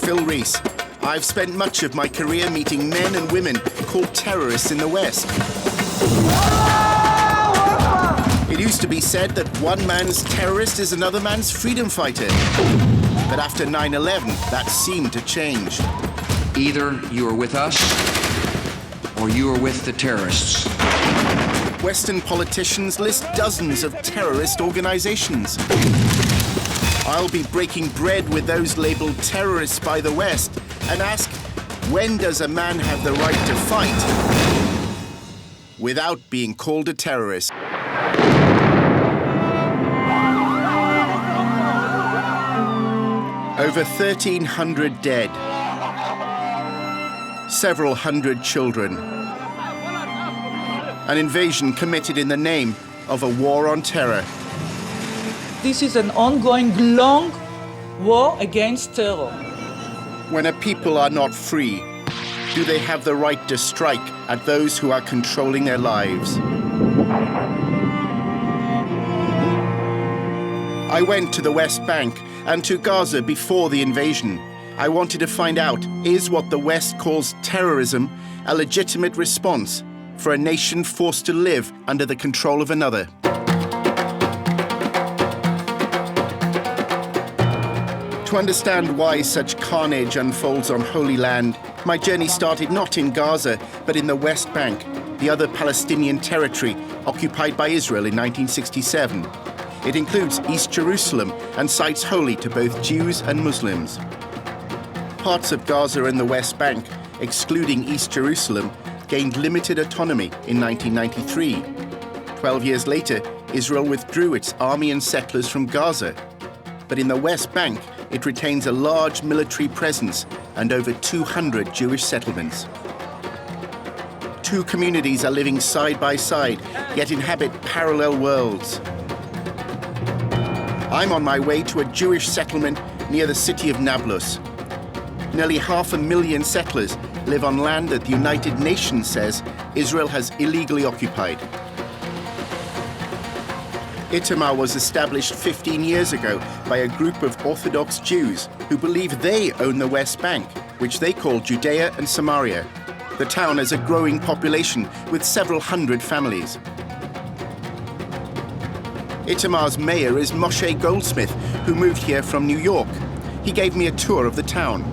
Phil Rees. I've spent much of my career meeting men and women called terrorists in the West. It used to be said that one man's terrorist is another man's freedom fighter. But after 9/11, that seemed to change. Either you are with us, or you are with the terrorists. Western politicians list dozens of terrorist organizations. I'll be breaking bread with those labeled terrorists by the West and ask, when does a man have the right to fight without being called a terrorist? Over 1,300 dead. Several hundred children. An invasion committed in the name of a war on terror. This is an ongoing, long war against terror. When a people are not free, do they have the right to strike at those who are controlling their lives? I went to the West Bank and to Gaza before the invasion. I wanted to find out, is what the West calls terrorism a legitimate response for a nation forced to live under the control of another? To understand why such carnage unfolds on Holy Land, my journey started not in Gaza, but in the West Bank, the other Palestinian territory occupied by Israel in 1967. It includes East Jerusalem and sites holy to both Jews and Muslims. Parts of Gaza and the West Bank, excluding East Jerusalem, gained limited autonomy in 1993. 12 years later, Israel withdrew its army and settlers from Gaza. But in the West Bank, it retains a large military presence and over 200 Jewish settlements. Two communities are living side by side, yet inhabit parallel worlds. I'm on my way to a Jewish settlement near the city of Nablus. Nearly 500,000 settlers live on land that the United Nations says Israel has illegally occupied. Itamar was established 15 years ago by a group of Orthodox Jews who believe they own the West Bank, which they call Judea and Samaria. The town has a growing population with several hundred families. Itamar's mayor is Moshe Goldsmith, who moved here from New York. He gave me a tour of the town.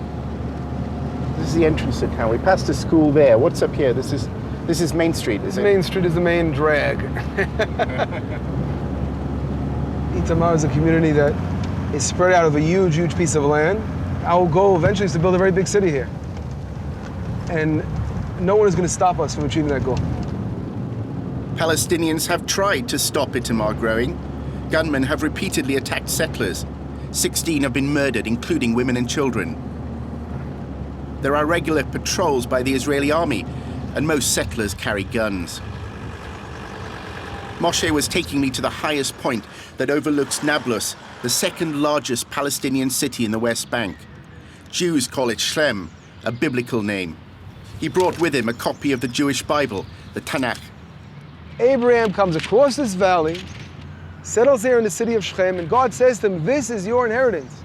This is the entrance to town. We passed a school there. What's up here? This is Main Street, is it? Main Street is the main drag. Itamar is a community that is spread out of a huge, huge piece of land. Our goal eventually is to build a very big city here. And no one is going to stop us from achieving that goal. Palestinians have tried to stop Itamar growing. Gunmen have repeatedly attacked settlers. 16 have been murdered, including women and children. There are regular patrols by the Israeli army, and most settlers carry guns. Moshe was taking me to the highest point that overlooks Nablus, the second largest Palestinian city in the West Bank. Jews call it Shem, a biblical name. He brought with him a copy of the Jewish Bible, the Tanakh. Abraham comes across this valley, settles here in the city of Shechem, and God says to him, this is your inheritance.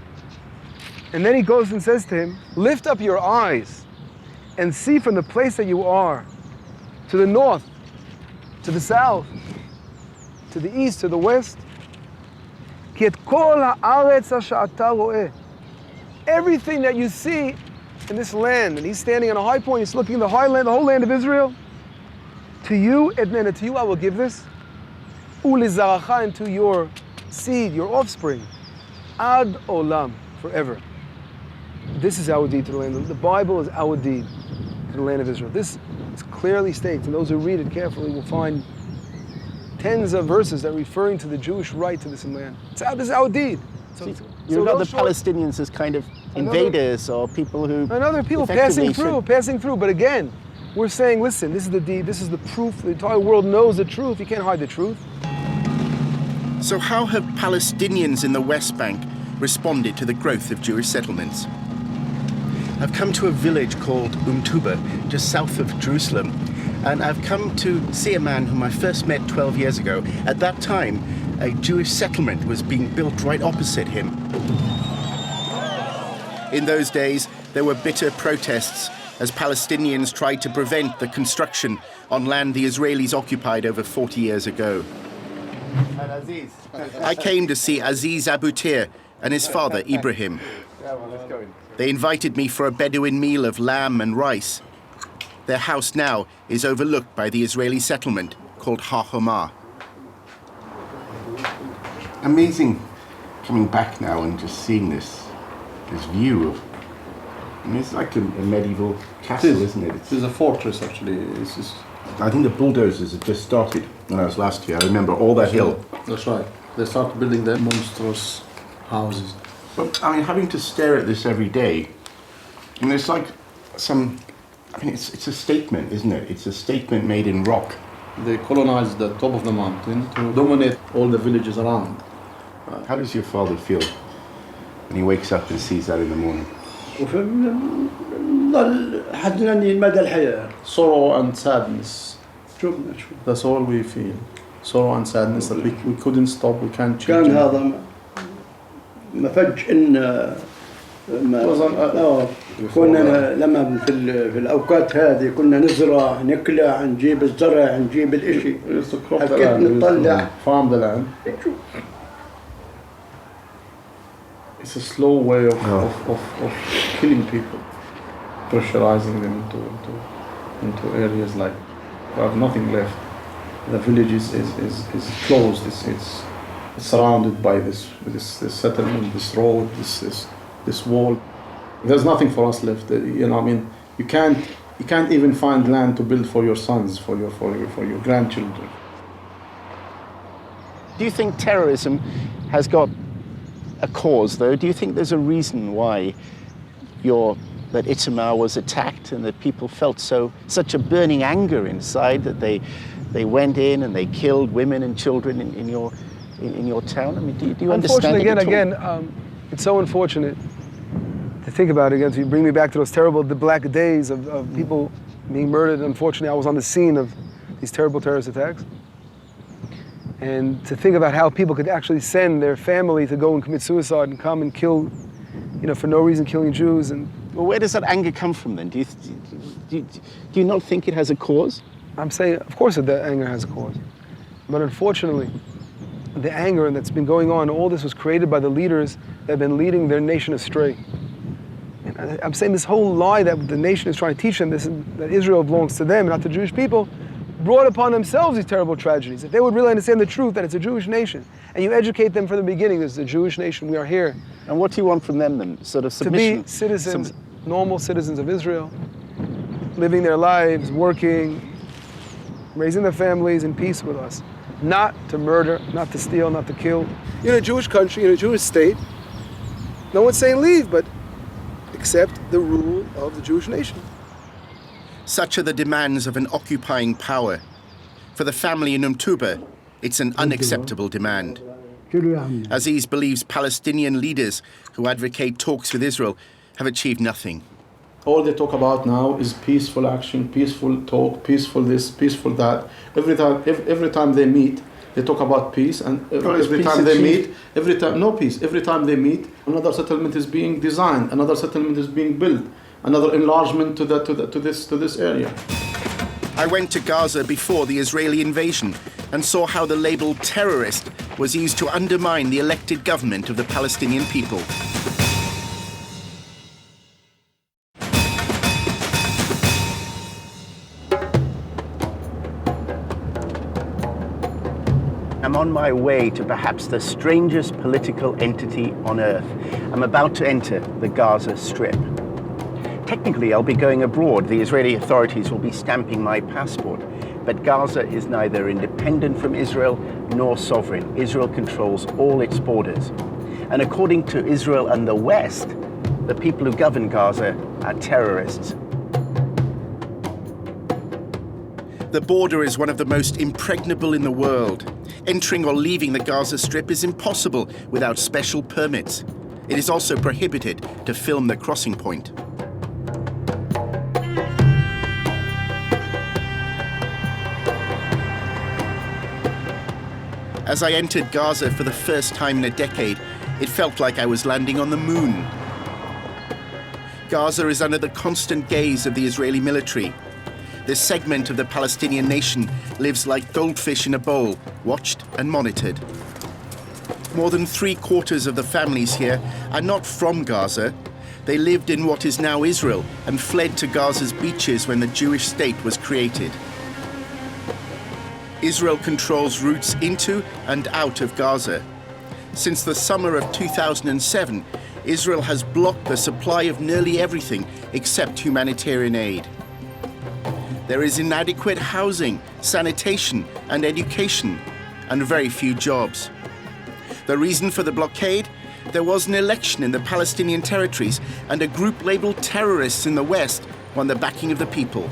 And then he goes and says to him, lift up your eyes and see from the place that you are, to the north, to the south, to the east, to the west. Everything that you see in this land, and he's standing on a high point, he's looking at the high land, the whole land of Israel. To you, Edmena, to you I will give this. Ulizaracha, and to your seed, your offspring. Ad olam, forever. This is our deed to the land. The Bible is our deed to the land of Israel. This clearly states, and those who read it carefully will find tens of verses that are referring to the Jewish right to this land. This is our deed. You regard the Palestinians as kind of invaders or people who... Another people passing through. But again, we're saying, listen, this is the deed, this is the proof. The entire world knows the truth. You can't hide the truth. So how have Palestinians in the West Bank responded to the growth of Jewish settlements? I've come to a village called Tuba, just south of Jerusalem, and I've come to see a man whom I first met 12 years ago. At that time, a Jewish settlement was being built right opposite him. In those days, there were bitter protests as Palestinians tried to prevent the construction on land the Israelis occupied over 40 years ago. I came to see Aziz Abu Tir and his father, Ibrahim. They invited me for a Bedouin meal of lamb and rice. Their house now is overlooked by the Israeli settlement called Har Homa. Amazing coming back now and just seeing this view of, I mean, it's like a medieval castle, isn't it? It's a fortress, actually. I think the bulldozers had just started when I was last year. I remember all that hill. That's right. They started building their monstrous houses. But I mean, having to stare at this every day, I mean, it's like it's a statement, isn't it? It's a statement made in rock. They colonized the top of the mountain to dominate all the villages around. How does your father feel when he wakes up and sees that in the morning? Sorrow and sadness. That's all we feel. Sorrow and sadness that we couldn't stop, we can't change. كان هذا مفج إن كنا لما في الأوقات هذه كنا نزرع نكلع نجيب الزرع نجيب الإشي هكذا نطلع farm the land. It's a slow way of killing people, pressurizing them into areas like we have nothing left. The village is closed. It's surrounded by this settlement, this road, this wall. There's nothing for us left. You know, I mean, you can't even find land to build for your sons, for your grandchildren. Do you think terrorism has got a cause, though? Do you think there's a reason why that Itamar was attacked and that people felt such a burning anger inside that they went in and they killed women and children in your town? I mean, do you understand it at all? Again, it's so unfortunate to think about it again. So you bring me back to those terrible, the black days of people being murdered. Unfortunately, I was on the scene of these terrible terrorist attacks. And to think about how people could actually send their family to go and commit suicide and come and kill, for no reason, killing Jews. And well, where does that anger come from then? Do you not think it has a cause? I'm saying, of course, that anger has a cause. But unfortunately, the anger that's been going on, all this was created by the leaders that have been leading their nation astray. And I'm saying this whole lie that the nation is trying to teach them, that Israel belongs to them, not to Jewish people, brought upon themselves these terrible tragedies. If they would really understand the truth that it's a Jewish nation, and you educate them from the beginning, this is a Jewish nation, we are here. And what do you want from them then? Sort of submission? To be citizens, normal citizens of Israel, living their lives, working, raising their families in peace with us. Not to murder, not to steal, not to kill. You're in a Jewish country, in a Jewish state. No one's saying leave, but accept the rule of the Jewish nation. Such are the demands of an occupying power. For the family in Tuba, it's an unacceptable demand. Aziz believes Palestinian leaders who advocate talks with Israel have achieved nothing. All they talk about now is peaceful action, peaceful talk, peaceful this, peaceful that. Every time they meet, they talk about peace, and every time they meet, no peace. Every time they meet, another settlement is being designed, another settlement is being built, another enlargement to this area. I went to Gaza before the Israeli invasion and saw how the label terrorist was used to undermine the elected government of the Palestinian people. I'm on my way to perhaps the strangest political entity on earth. I'm about to enter the Gaza Strip. Technically, I'll be going abroad. The Israeli authorities will be stamping my passport. But Gaza is neither independent from Israel nor sovereign. Israel controls all its borders. And according to Israel and the West, the people who govern Gaza are terrorists. The border is one of the most impregnable in the world. Entering or leaving the Gaza Strip is impossible without special permits. It is also prohibited to film the crossing point. As I entered Gaza for the first time in a decade, it felt like I was landing on the moon. Gaza is under the constant gaze of the Israeli military. This segment of the Palestinian nation lives like goldfish in a bowl, watched and monitored. More than 3/4 of the families here are not from Gaza. They lived in what is now Israel and fled to Gaza's beaches when the Jewish state was created. Israel controls routes into and out of Gaza. Since the summer of 2007, Israel has blocked the supply of nearly everything except humanitarian aid. There is inadequate housing, sanitation, and education, and very few jobs. The reason for the blockade? There was an election in the Palestinian territories, and a group labeled terrorists in the West won the backing of the people.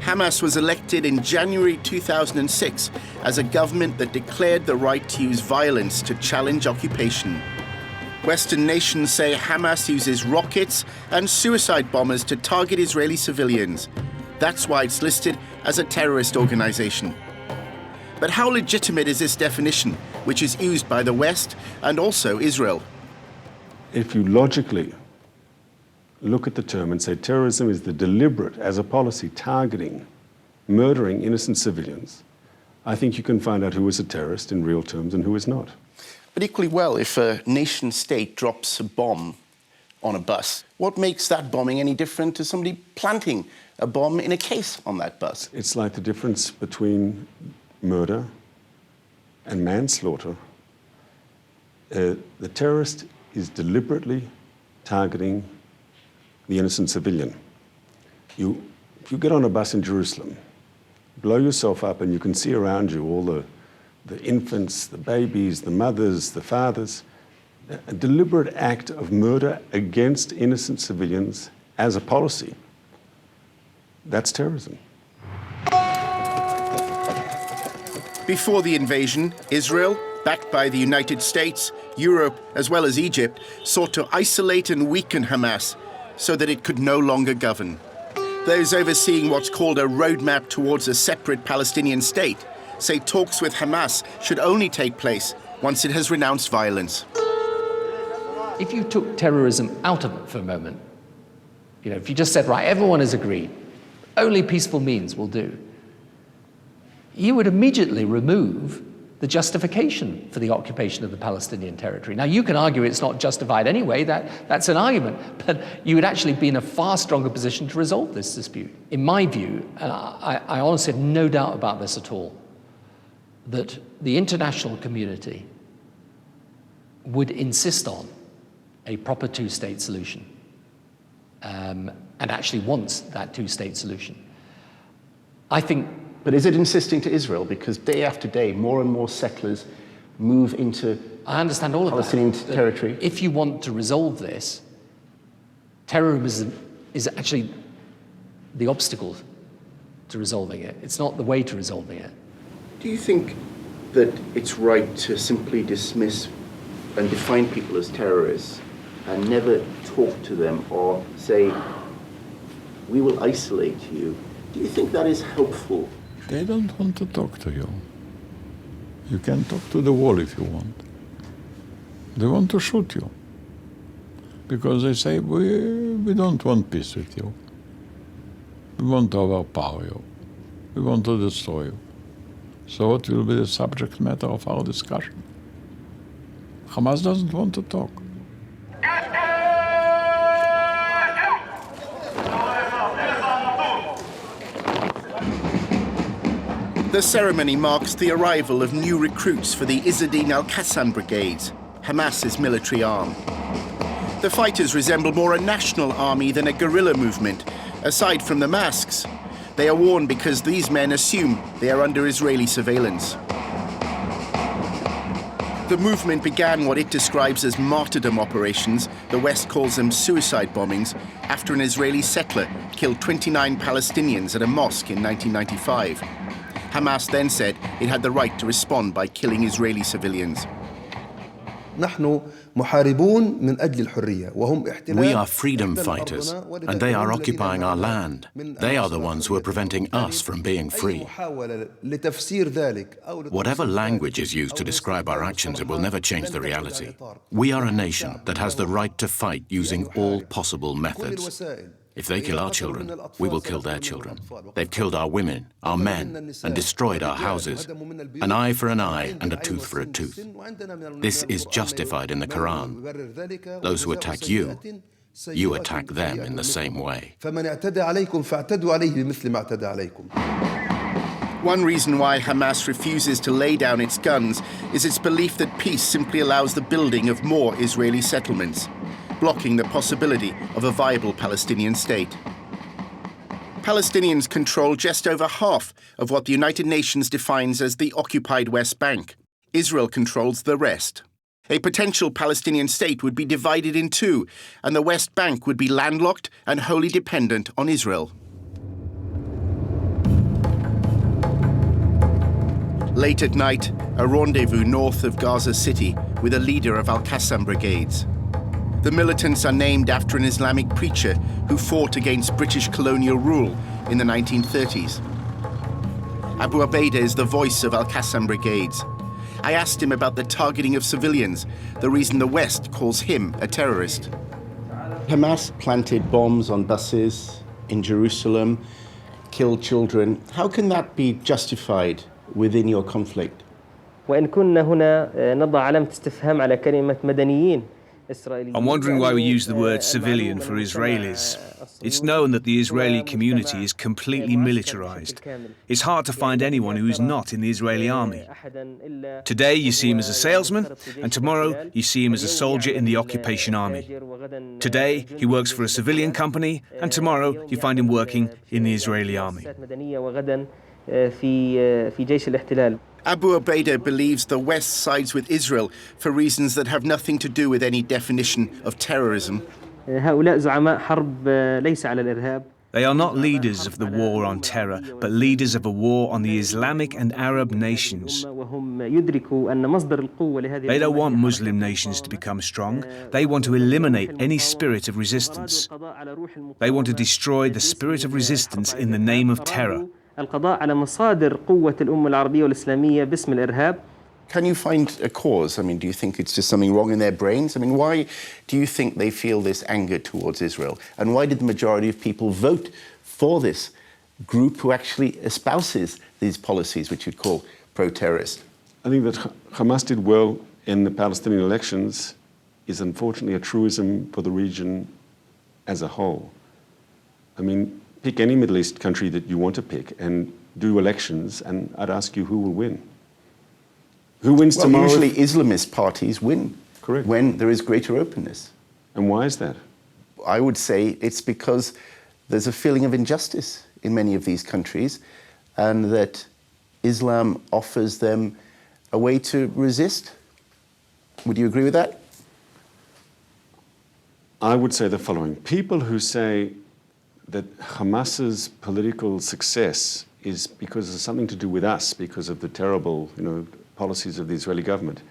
Hamas was elected in January 2006 as a government that declared the right to use violence to challenge occupation. Western nations say Hamas uses rockets and suicide bombers to target Israeli civilians. That's why it's listed as a terrorist organization. But how legitimate is this definition, which is used by the West and also Israel? If you logically look at the term and say terrorism is the deliberate, as a policy, targeting, murdering innocent civilians, I think you can find out who is a terrorist in real terms and who is not. But equally well, if a nation state drops a bomb on a bus, what makes that bombing any different to somebody planting a bomb in a case on that bus? It's like the difference between murder and manslaughter. The terrorist is deliberately targeting the innocent civilian. If you get on a bus in Jerusalem, blow yourself up and you can see around you all the infants, the babies, the mothers, the fathers. A deliberate act of murder against innocent civilians as a policy, that's terrorism. Before the invasion, Israel, backed by the United States, Europe, as well as Egypt, sought to isolate and weaken Hamas so that it could no longer govern. Those overseeing what's called a roadmap towards a separate Palestinian state say talks with Hamas should only take place once it has renounced violence. If you took terrorism out of it for a moment, if you just said, right, everyone has agreed, only peaceful means will do, you would immediately remove the justification for the occupation of the Palestinian territory. Now, you can argue it's not justified anyway, that's an argument, but you would actually be in a far stronger position to resolve this dispute. In my view, and I honestly have no doubt about this at all, that the international community would insist on a proper two-state solution, and actually wants that two-state solution. I think. But is it insisting to Israel? Because day after day, more and more settlers move into I understand all Palestinian of that. territory. If you want to resolve this, terrorism is actually the obstacle to resolving it. It's not the way to resolving it. Do you think that it's right to simply dismiss and define people as terrorists and never talk to them or say, we will isolate you? Do you think that is helpful? They don't want to talk to you. You can talk to the wall if you want. They want to shoot you. Because they say, we don't want peace with you. We want to overpower you. We want to destroy you. So what will be the subject matter of our discussion? Hamas doesn't want to talk. The ceremony marks the arrival of new recruits for the Izzadin al-Qassam brigades, Hamas's military arm. The fighters resemble more a national army than a guerrilla movement. Aside from the masks, they are worn because these men assume they are under Israeli surveillance. The movement began what it describes as martyrdom operations, the West calls them suicide bombings, after an Israeli settler killed 29 Palestinians at a mosque in 1995. Hamas then said it had the right to respond by killing Israeli civilians. نحن محاربون من أجل الحرية وهم احتلال. We are freedom fighters, and they are occupying our land. They are the ones who are preventing us from being free. Whatever language is used to describe our actions, it will never change the reality. We are a nation that has the right to fight using all possible methods. If they kill our children, we will kill their children. They've killed our women, our men, and destroyed our houses. An eye for an eye and a tooth for a tooth. This is justified in the Quran. Those who attack you, you attack them in the same way. One reason why Hamas refuses to lay down its guns is its belief that peace simply allows the building of more Israeli settlements, blocking the possibility of a viable Palestinian state. Palestinians control just over half of what the United Nations defines as the occupied West Bank. Israel controls the rest. A potential Palestinian state would be divided in two, and the West Bank would be landlocked and wholly dependent on Israel. Late at night, a rendezvous north of Gaza City with a leader of Al-Qassam brigades. The militants are named after an Islamic preacher who fought against British colonial rule in the 1930s. Abu Ubaidah is the voice of Al-Qassam brigades. I asked him about the targeting of civilians, the reason the West calls him a terrorist. Hamas planted bombs on buses in Jerusalem, killed children. How can that be justified within your conflict? وإن كنا هنا نضع علامة استفهام على كلمة مدنيين. I'm wondering why we use the word civilian for Israelis. It's known that the Israeli community is completely militarized. It's hard to find anyone who is not in the Israeli army. Today you see him as a salesman, and tomorrow you see him as a soldier in the occupation army. Today he works for a civilian company, and tomorrow you find him working in the Israeli army. Abu Ubaidah believes the West sides with Israel for reasons that have nothing to do with any definition of terrorism. They are not leaders of the war on terror, but leaders of a war on the Islamic and Arab nations. They don't want Muslim nations to become strong. They want to eliminate any spirit of resistance. They want to destroy the spirit of resistance in the name of terror. القضاء على مصادر قوة الأمة العربية والإسلامية باسم الإرهاب. Can you find a cause? I mean, do you think it's just something wrong in their brains? I mean, why do you think they feel this anger towards Israel? And why did the majority of people vote for this group who actually espouses these policies, which you'd call pro-terrorist? I think that Hamas did well in the Palestinian elections is unfortunately a truism for the region as a whole. I mean, pick any Middle East country that you want to pick and do elections, and I'd ask you who will win. Who wins tomorrow? Usually Islamist parties win. Correct. When there is greater openness. And why is that? I would say it's because there's a feeling of injustice in many of these countries, and that Islam offers them a way to resist. Would you agree with that? I would say the following. People who say that Hamas's political success is because of something to do with us, because of the terrible, policies of the Israeli government.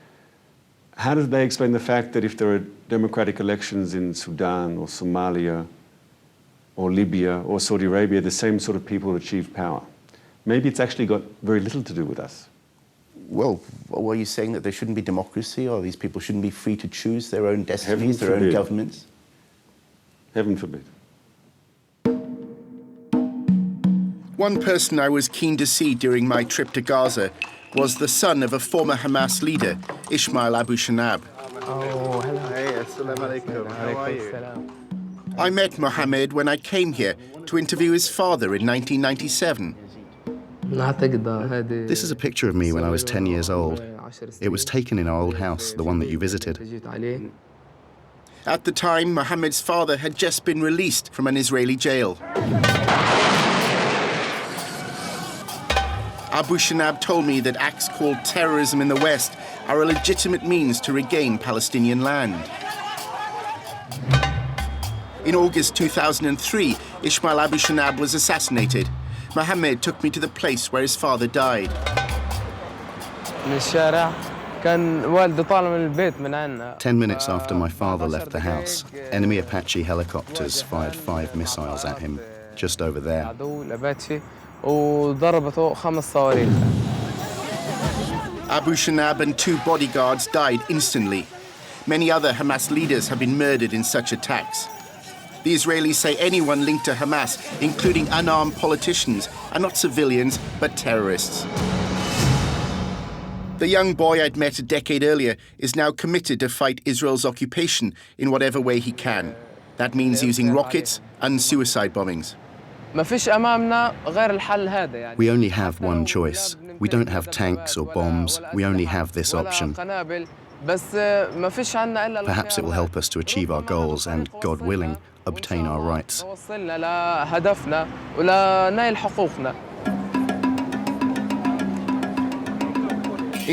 How do they explain the fact that if there are democratic elections in Sudan or Somalia or Libya or Saudi Arabia, the same sort of people achieve power? Maybe it's actually got very little to do with us. Well, are you saying that there shouldn't be democracy, or these people shouldn't be free to choose their own destinies, their own governments? Heaven forbid. One person I was keen to see during my trip to Gaza was the son of a former Hamas leader, Ismail Abu Shanab. Oh, hello. Hey, assalamu alaikum. How are you? I met Mohammed when I came here to interview his father in 1997. This is a picture of me when I was 10 years old. It was taken in our old house, the one that you visited. At the time, Mohammed's father had just been released from an Israeli jail. Abu Shanab told me that acts called terrorism in the West are a legitimate means to regain Palestinian land. In August 2003, Ismail Abu Shanab was assassinated. Mohammed took me to the place where his father died. كان والدي طالع من البيت من عنا. 10 minutes after my father left the house, enemy Apache helicopters fired 5 missiles at him, just over there. عدو الأباتشي وضربته 5 صواريخ. Abu Shanab and 2 bodyguards died instantly. Many other Hamas leaders have been murdered in such attacks. The Israelis say anyone linked to Hamas, including unarmed politicians, are not civilians, but terrorists. The young boy I'd met a decade earlier is now committed to fight Israel's occupation in whatever way he can. That means using rockets and suicide bombings. We only have one choice. We don't have tanks or bombs. We only have this option. Perhaps it will help us to achieve our goals and, God willing, obtain our rights.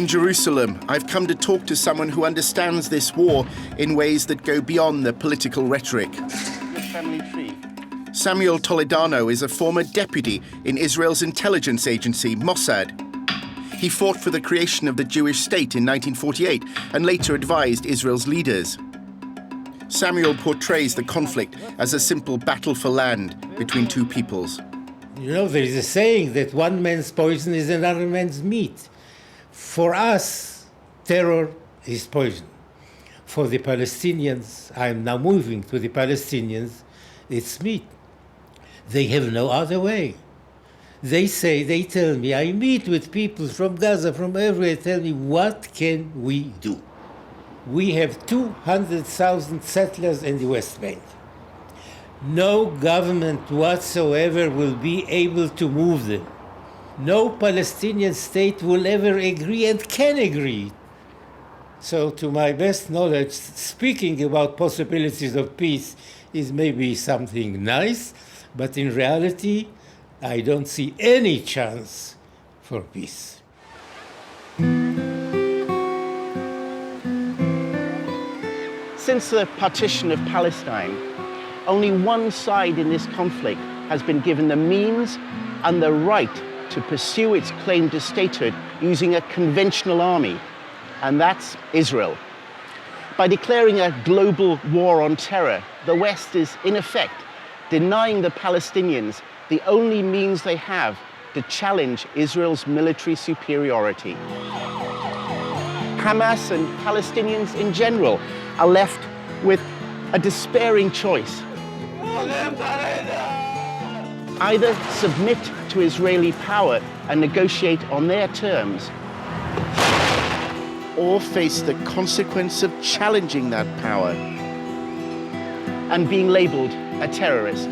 In Jerusalem, I've come to talk to someone who understands this war in ways that go beyond the political rhetoric. Samuel Toledano is a former deputy in Israel's intelligence agency, Mossad. He fought for the creation of the Jewish state in 1948 and later advised Israel's leaders. Samuel portrays the conflict as a simple battle for land between 2 peoples. You know, there is a saying that one man's poison is another man's meat. For us, terror is poison. For the Palestinians, I'm now moving to the Palestinians, it's meat. They have no other way. They tell me, I meet with people from Gaza, from everywhere, tell me, what can we do? We have 200,000 settlers in the West Bank. No government whatsoever will be able to move them. No Palestinian state will ever agree and can agree. So to my best knowledge, speaking about possibilities of peace is maybe something nice, but in reality, I don't see any chance for peace. Since the partition of Palestine, only one side in this conflict has been given the means and the right to pursue its claim to statehood using a conventional army, and that's Israel. By declaring a global war on terror, the West is, in effect, denying the Palestinians the only means they have to challenge Israel's military superiority. Hamas and Palestinians in general are left with a despairing choice. Either submit to Israeli power and negotiate on their terms, or face the consequence of challenging that power and being labeled a terrorist.